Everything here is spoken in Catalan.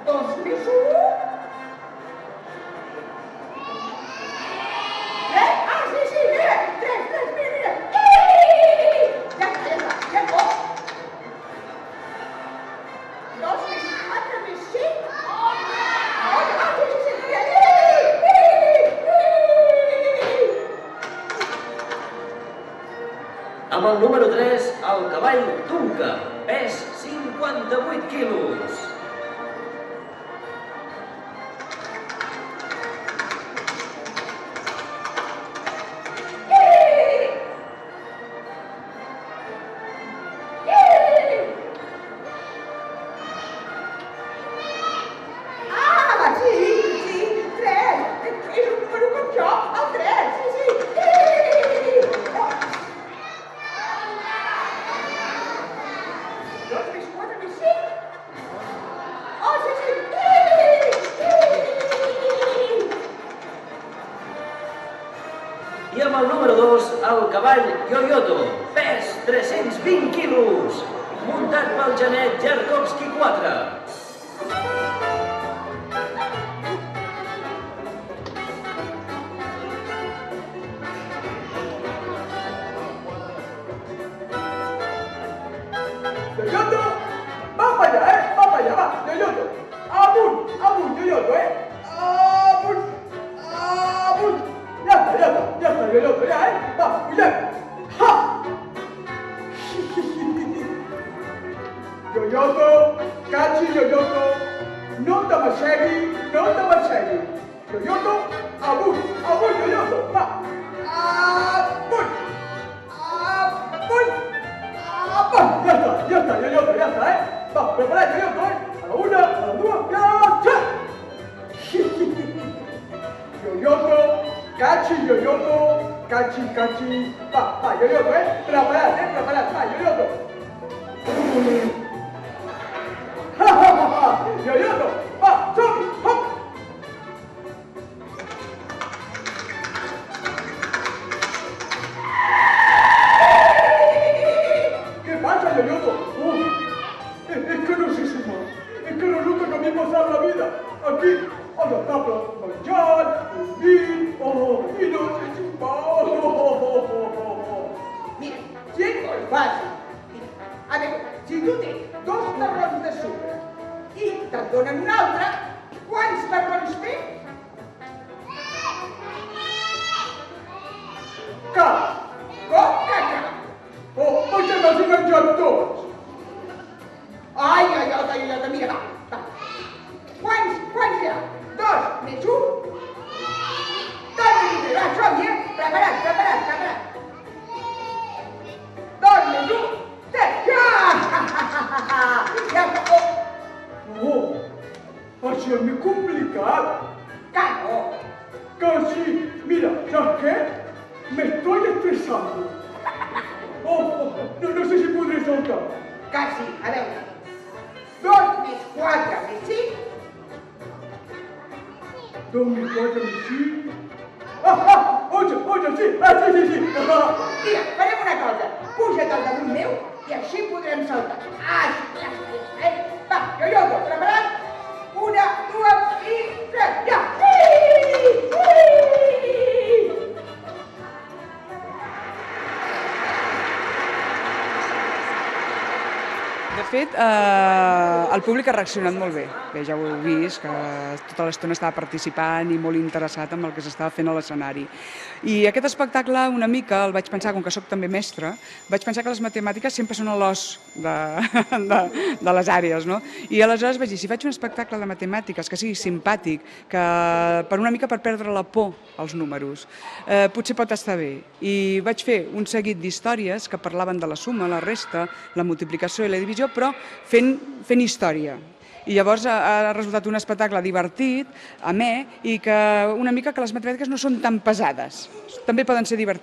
2 més 1... sí, mira! 3, mira! Ja pot! 2 més 4 més 5... Amb el número 3, el cavall Tunca, pes 58 quilos. I amb el número 2, el cavall Yoyoto, pes 320 quilos, muntat pel genet Jarkovski 4. Yoyoto, va para allá, va para allá, va, Yoyoto. Amunt, Yoyoto, amunt. Ya está, Yoyoto, ya, va, cuidado. ¡Ja! Yoyoto, cachi, Yoyoto, no te m'assegui. Yoyoto, amunt, Yoyoto, va. Amunt. Ya está, Yoyoto, ya está, Va, prepara, Yoyoto, A la 1, a la 2, ya. Yoyoto, cachi. Va, Yoyoto, Preparad, va, Yoyoto. Yoyoto, va, som-hi, hop. ¿Qué pasa, Yoyoto? Es que no sé si más. Es que resulta que a mí me pasa la vida aquí, a la tabla, menjar, dormir, y no sé si más. Mira, gens molt fàcil. A veure, si tu tens 2 marrons de sucre i te'n donen un altre, quants marrons tens? Cap. Com que cap? Perquè m'has menjat tots. Ai, mira, va. Quants hi ha? 2 més 1? 2 més 1, va, som-hi, Preparat. 2 més 1, 3. Ja, Això és més complicat. que no. Que sí. Mira, ¿sabes qué? Me estoy estresando. No sé si podré soltar. Que sí, a veure. 2 més 4 més 5. 2 més 4 més 5. 8, sí. Sí. Mira, farem una cosa. Puja't al damunt meu i així podrem saltar. Va, Yoyoto, preparat? 1, 2 i 3, ja! De fet, el públic ha reaccionat molt bé. Bé, ja ho heu vist, que tota l'estona estava participant i molt interessat en el que s'estava fent a l'escenari. I aquest espectacle, una mica, el vaig pensar, com que sóc també mestre, vaig pensar que les matemàtiques sempre són l'os de les àrees, no? I aleshores vaig dir, si faig un espectacle de matemàtiques que sigui simpàtic, que per una mica per perdre la por als números, potser pot estar bé. I vaig fer un seguit d'històries que parlaven de la suma, la resta, la multiplicació i la divisió, però fent història. I llavors ha resultat un espectacle divertit, amè, i que una mica que les matemàtiques no són tan pesades. També poden ser divertides.